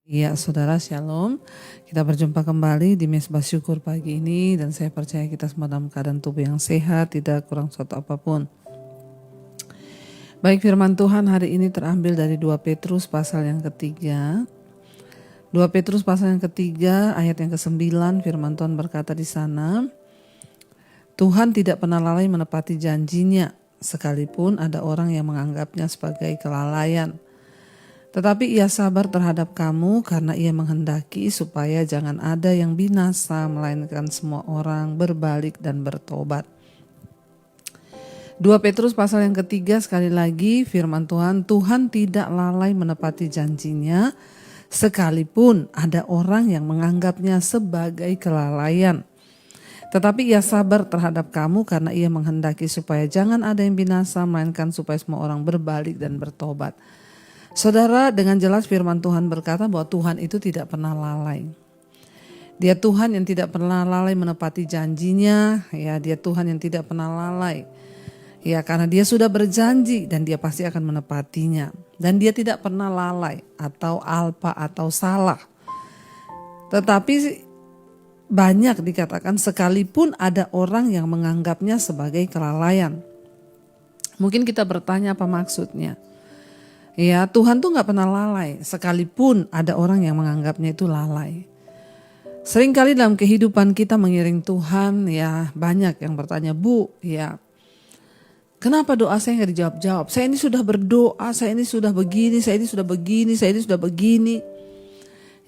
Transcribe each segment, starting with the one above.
Ya, saudara, shalom. Kita berjumpa kembali di Mezbah Syukur pagi ini, dan saya percaya kita semua dalam keadaan tubuh yang sehat, tidak kurang suatu apapun. Baik, firman Tuhan hari ini terambil dari 2 Petrus pasal yang ketiga. 2 Petrus pasal yang ketiga, ayat yang ke-9, firman Tuhan berkata di sana, Tuhan tidak pernah lalai menepati janjinya, sekalipun ada orang yang menganggapnya sebagai kelalaian. Tetapi ia sabar terhadap kamu karena ia menghendaki supaya jangan ada yang binasa, melainkan semua orang berbalik dan bertobat. 2 Petrus pasal yang ketiga, sekali lagi firman Tuhan, Tuhan tidak lalai menepati janjinya, sekalipun ada orang yang menganggapnya sebagai kelalaian. Tetapi ia sabar terhadap kamu karena ia menghendaki supaya jangan ada yang binasa, melainkan supaya semua orang berbalik dan bertobat. Saudara, dengan jelas firman Tuhan berkata bahwa Tuhan itu tidak pernah lalai. Dia Tuhan yang tidak pernah lalai menepati janjinya, ya, dia Tuhan yang tidak pernah lalai. Ya, karena dia sudah berjanji dan dia pasti akan menepatinya. Dan dia tidak pernah lalai atau alpa atau salah. Tetapi banyak dikatakan sekalipun ada orang yang menganggapnya sebagai kelalaian. Mungkin kita bertanya apa maksudnya? Ya, Tuhan tuh gak pernah lalai, sekalipun ada orang yang menganggapnya itu lalai. Seringkali dalam kehidupan kita mengiring Tuhan, ya banyak yang bertanya, Bu, ya kenapa doa saya gak dijawab-jawab? Saya ini sudah berdoa, saya ini sudah begini, saya ini sudah begini, saya ini sudah begini.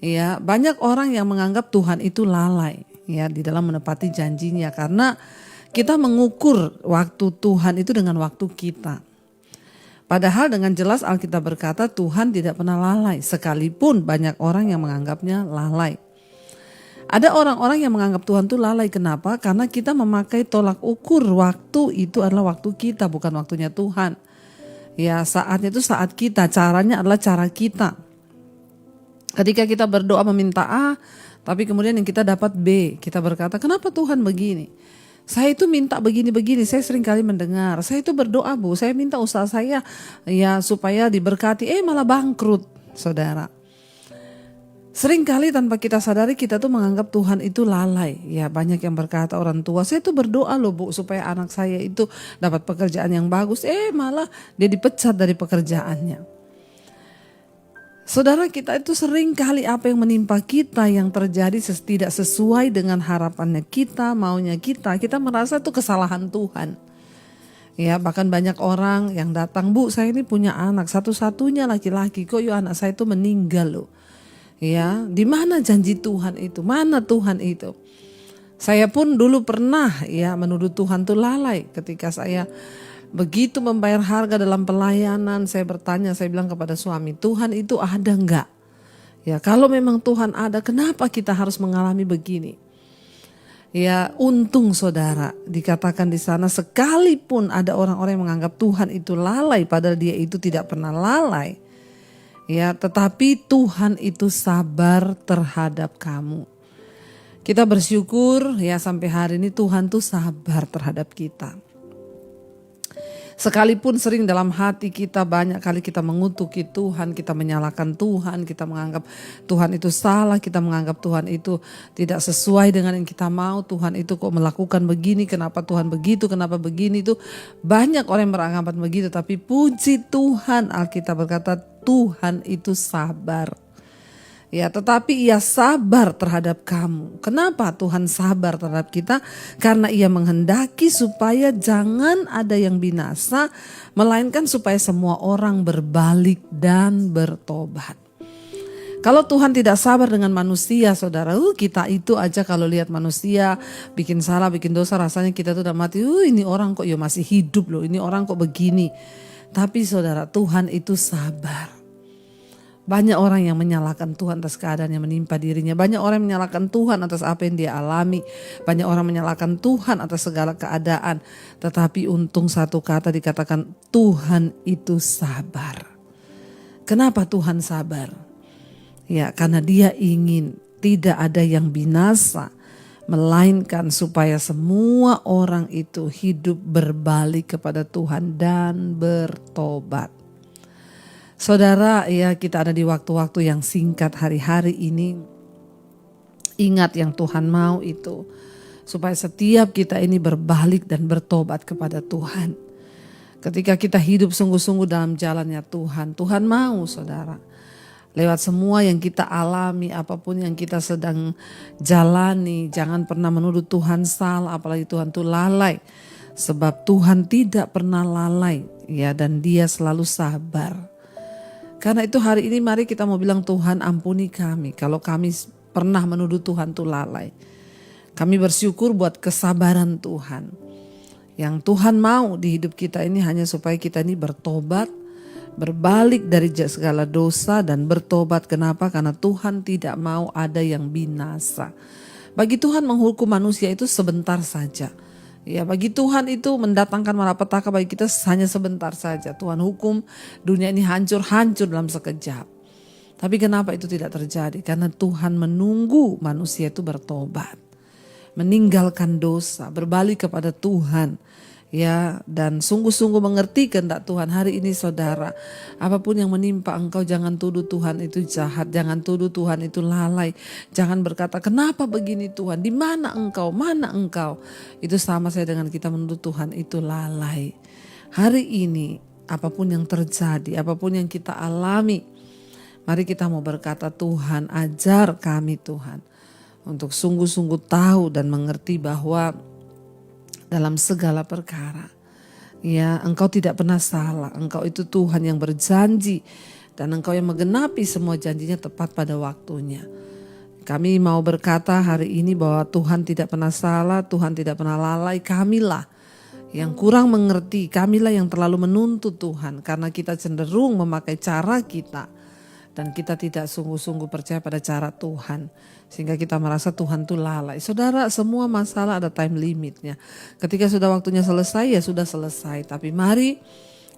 Ya, banyak orang yang menganggap Tuhan itu lalai, ya, di dalam menepati janjinya, karena kita mengukur waktu Tuhan itu dengan waktu kita. Padahal dengan jelas Alkitab berkata Tuhan tidak pernah lalai, sekalipun banyak orang yang menganggapnya lalai. Ada orang-orang yang menganggap Tuhan itu lalai, kenapa? Karena kita memakai tolak ukur waktu itu adalah waktu kita, bukan waktunya Tuhan. Ya, saatnya itu saat kita, caranya adalah cara kita. Ketika kita berdoa meminta A, tapi kemudian yang kita dapat B, kita berkata, kenapa Tuhan begini? Saya itu minta begini-begini, saya sering kali mendengar, saya itu berdoa Bu, saya minta usaha saya ya supaya diberkati, malah bangkrut, saudara. Sering kali tanpa kita sadari kita tuh menganggap Tuhan itu lalai. Ya, banyak yang berkata orang tua, saya tuh berdoa loh Bu supaya anak saya itu dapat pekerjaan yang bagus, malah dia dipecat dari pekerjaannya. Saudara, kita itu sering kali apa yang menimpa kita yang terjadi tidak sesuai dengan harapannya kita, maunya kita merasa itu kesalahan Tuhan. Ya, bahkan banyak orang yang datang, Bu saya ini punya anak, satu-satunya laki-laki, kok anak saya itu meninggal loh. Ya, di mana janji Tuhan itu? Mana Tuhan itu? Saya pun dulu pernah ya menuduh Tuhan itu lalai ketika saya begitu membayar harga dalam pelayanan. Saya bertanya, saya bilang kepada suami, Tuhan itu ada enggak? Ya, kalau memang Tuhan ada, kenapa kita harus mengalami begini? Ya, untung saudara, dikatakan di sana sekalipun ada orang-orang yang menganggap Tuhan itu lalai, padahal dia itu tidak pernah lalai. Ya, tetapi Tuhan itu sabar terhadap kamu. Kita bersyukur ya sampai hari ini Tuhan tuh sabar terhadap kita. Sekalipun sering dalam hati kita banyak kali kita mengutuki Tuhan, kita menyalahkan Tuhan, kita menganggap Tuhan itu salah, kita menganggap Tuhan itu tidak sesuai dengan yang kita mau, Tuhan itu kok melakukan begini, kenapa Tuhan begitu, kenapa begini, itu banyak orang yang beranggapan begitu. Tapi puji Tuhan, Alkitab berkata Tuhan itu sabar. Ya, tetapi ia sabar terhadap kamu. Kenapa Tuhan sabar terhadap kita? Karena ia menghendaki supaya jangan ada yang binasa, melainkan supaya semua orang berbalik dan bertobat. Kalau Tuhan tidak sabar dengan manusia, saudara, kita itu aja kalau lihat manusia bikin salah, bikin dosa, rasanya kita tuh udah mati. Ini orang kok masih hidup loh, ini orang kok begini. Tapi saudara, Tuhan itu sabar. Banyak orang yang menyalahkan Tuhan atas keadaan yang menimpa dirinya. Banyak orang yang menyalahkan Tuhan atas apa yang dia alami. Banyak orang menyalahkan Tuhan atas segala keadaan. Tetapi untung satu kata dikatakan Tuhan itu sabar. Kenapa Tuhan sabar? Ya, karena dia ingin tidak ada yang binasa, melainkan supaya semua orang itu hidup berbalik kepada Tuhan dan bertobat. Saudara, ya kita ada di waktu-waktu yang singkat hari-hari ini. Ingat yang Tuhan mau itu, supaya setiap kita ini berbalik dan bertobat kepada Tuhan. Ketika kita hidup sungguh-sungguh dalam jalannya Tuhan, Tuhan mau saudara. Lewat semua yang kita alami, apapun yang kita sedang jalani, jangan pernah menuduh Tuhan salah, apalagi Tuhan itu lalai. Sebab Tuhan tidak pernah lalai, ya, dan Dia selalu sabar. Karena itu hari ini mari kita mau bilang, Tuhan ampuni kami kalau kami pernah menuduh Tuhan itu lalai. Kami bersyukur buat kesabaran Tuhan. Yang Tuhan mau di hidup kita ini hanya supaya kita ini bertobat, berbalik dari segala dosa dan bertobat. Kenapa? Karena Tuhan tidak mau ada yang binasa. Bagi Tuhan menghukum manusia itu sebentar saja. Ya, bagi Tuhan itu mendatangkan malapetaka bagi kita hanya sebentar saja. Tuhan hukum dunia ini hancur dalam sekejap. Tapi kenapa itu tidak terjadi? Karena Tuhan menunggu manusia itu bertobat, meninggalkan dosa, berbalik kepada Tuhan. Ya, dan sungguh-sungguh mengerti kehendak Tuhan. Hari ini saudara, apapun yang menimpa engkau, jangan tuduh Tuhan itu jahat, jangan tuduh Tuhan itu lalai. Jangan berkata, kenapa begini Tuhan, di mana engkau, mana engkau. Itu sama saya dengan kita menuduh Tuhan itu lalai. Hari ini, apapun yang terjadi, apapun yang kita alami, mari kita mau berkata, Tuhan ajar kami Tuhan, untuk sungguh-sungguh tahu dan mengerti bahwa dalam segala perkara, ya, engkau tidak pernah salah. Engkau itu Tuhan yang berjanji dan engkau yang menggenapi semua janjinya tepat pada waktunya. Kami mau berkata hari ini bahwa Tuhan tidak pernah salah, Tuhan tidak pernah lalai. Kamilah yang kurang mengerti, kamilah yang terlalu menuntut Tuhan karena kita cenderung memakai cara kita dan kita tidak sungguh-sungguh percaya pada cara Tuhan. Sehingga kita merasa Tuhan itu lalai. Saudara, semua masalah ada time limitnya. Ketika sudah waktunya selesai, ya sudah selesai. Tapi mari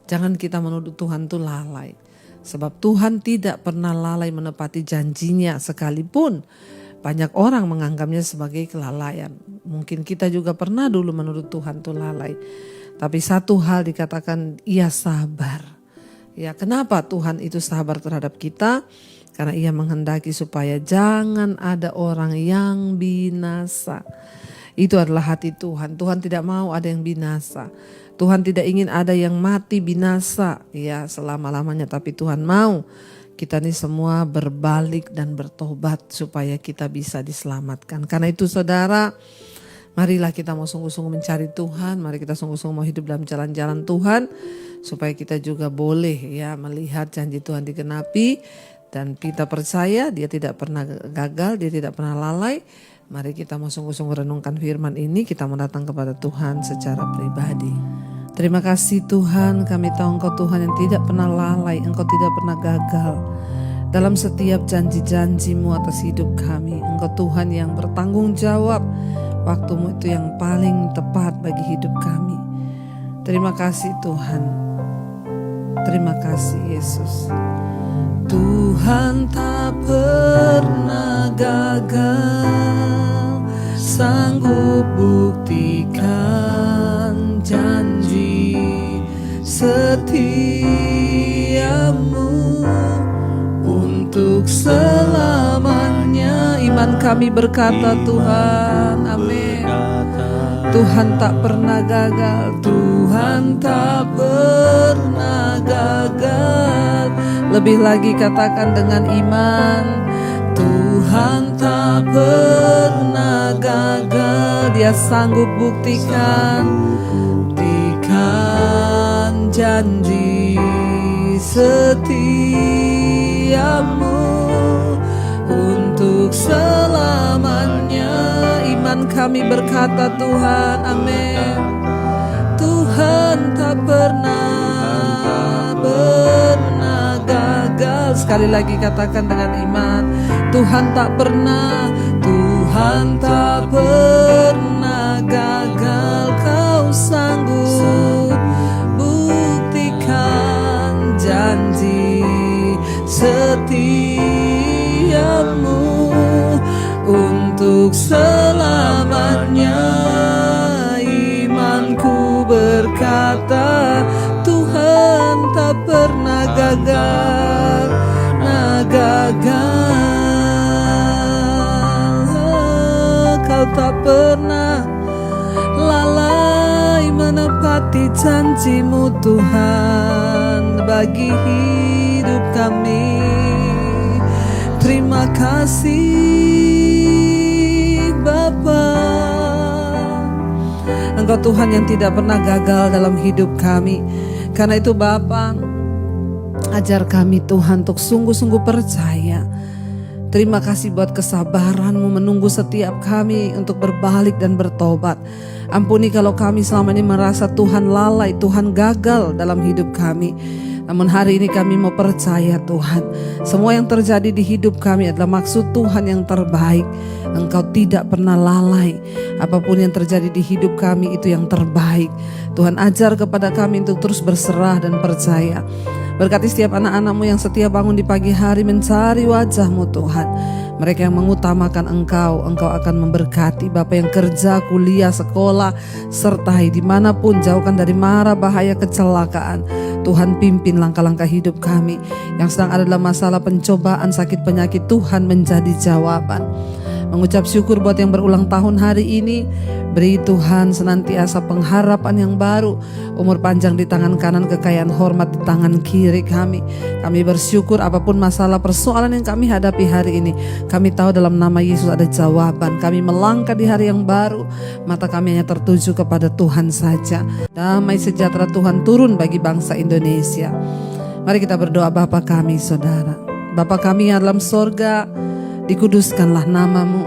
jangan kita menuduh Tuhan itu lalai. Sebab Tuhan tidak pernah lalai menepati janjinya, sekalipun banyak orang menganggapnya sebagai kelalaian. Mungkin kita juga pernah dulu menuduh Tuhan itu lalai. Tapi satu hal dikatakan, Ia sabar. Ya, kenapa Tuhan itu sabar terhadap kita? Karena Ia menghendaki supaya jangan ada orang yang binasa. Itu adalah hati Tuhan. Tuhan tidak mau ada yang binasa. Tuhan tidak ingin ada yang mati binasa, ya, selama-lamanya. Tapi Tuhan mau kita ini semua berbalik dan bertobat supaya kita bisa diselamatkan. Karena itu saudara, marilah kita mau sungguh-sungguh mencari Tuhan. Mari kita sungguh-sungguh mau hidup dalam jalan-jalan Tuhan. Supaya kita juga boleh, ya, melihat janji Tuhan digenapi. Dan kita percaya Dia tidak pernah gagal, Dia tidak pernah lalai. Mari kita mau sungguh-sungguh renungkan firman ini. Kita mau datang kepada Tuhan secara pribadi. Terima kasih Tuhan, kami tahu Engkau Tuhan yang tidak pernah lalai, Engkau tidak pernah gagal dalam setiap janji-janji-Mu atas hidup kami. Engkau Tuhan yang bertanggung jawab, waktu-Mu itu yang paling tepat bagi hidup kami. Terima kasih Tuhan, terima kasih Yesus. Tuhan tak pernah gagal, sanggup buktikan janji setiamu untuk selamanya. Iman kami berkata Tuhan, amin. Tuhan tak pernah gagal, Tuhan tak pernah gagal. Lebih lagi katakan dengan iman, Tuhan tak pernah gagal. Dia sanggup buktikan janji setiamu untuk selamanya. Iman kami berkata Tuhan, amin. Tuhan tak pernah gagal. Sekali lagi katakan dengan iman, Tuhan tak pernah gagal. Kau sanggup buktikan janji setiamu untuk selamanya. Imanku berkata Tuhan tak pernah gagal. Kau tak pernah lalai menepati janji-Mu Tuhan bagi hidup kami. Terima kasih Bapa. Engkau Tuhan yang tidak pernah gagal dalam hidup kami. Karena itu Bapa, ajar kami Tuhan untuk sungguh-sungguh percaya. Terima kasih buat kesabaran-Mu menunggu setiap kami untuk berbalik dan bertobat. Ampuni kalau kami selama ini merasa Tuhan lalai, Tuhan gagal dalam hidup kami. Namun hari ini kami mau percaya Tuhan, semua yang terjadi di hidup kami adalah maksud Tuhan yang terbaik. Engkau tidak pernah lalai. Apapun yang terjadi di hidup kami itu yang terbaik. Tuhan ajar kepada kami untuk terus berserah dan percaya. Berkati setiap anak-anak-Mu yang setiap bangun di pagi hari mencari wajah-Mu Tuhan. Mereka yang mengutamakan Engkau akan memberkati. Bapa yang kerja, kuliah, sekolah, sertai dimanapun, jauhkan dari mara bahaya kecelakaan. Tuhan pimpin langkah-langkah hidup kami. Yang sedang ada dalam masalah pencobaan, sakit, penyakit, Tuhan menjadi jawaban. Mengucap syukur buat yang berulang tahun hari ini. Beri Tuhan senantiasa pengharapan yang baru, umur panjang di tangan kanan, kekayaan hormat di tangan kiri kami. Kami bersyukur apapun masalah persoalan yang kami hadapi hari ini, kami tahu dalam nama Yesus ada jawaban. Kami melangkah di hari yang baru, mata kami hanya tertuju kepada Tuhan saja. Damai sejahtera Tuhan turun bagi bangsa Indonesia. Mari kita berdoa. Bapa kami, Saudara, Bapa kami yang dalam sorga, dikuduskanlah nama-Mu,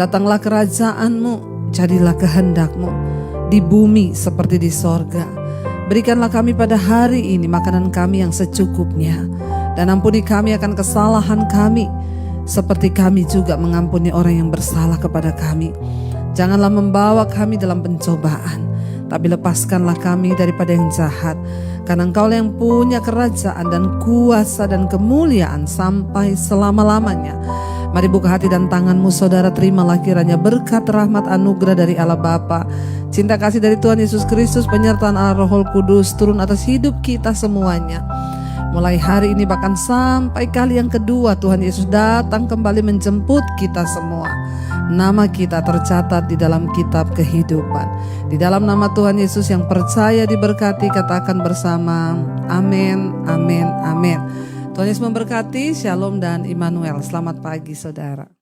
datanglah kerajaan-Mu, jadilah kehendak-Mu di bumi seperti di sorga. Berikanlah kami pada hari ini makanan kami yang secukupnya, dan ampuni kami akan kesalahan kami, seperti kami juga mengampuni orang yang bersalah kepada kami. Janganlah membawa kami dalam pencobaan, tapi lepaskanlah kami daripada yang jahat. Karena Engkau yang punya kerajaan dan kuasa dan kemuliaan sampai selama-lamanya. Mari buka hati dan tangan-Mu, Saudara, terimalah kiranya berkat, rahmat, anugerah dari Allah Bapa, cinta kasih dari Tuhan Yesus Kristus, penyertaan Allah Roh Kudus turun atas hidup kita semuanya. Mulai hari ini bahkan sampai kali yang kedua Tuhan Yesus datang kembali menjemput kita semua. Nama kita tercatat di dalam kitab kehidupan. Di dalam nama Tuhan Yesus yang percaya diberkati, katakan bersama, amin, amin, amin. Tuhan Yesus memberkati. Shalom dan Immanuel. Selamat pagi saudara.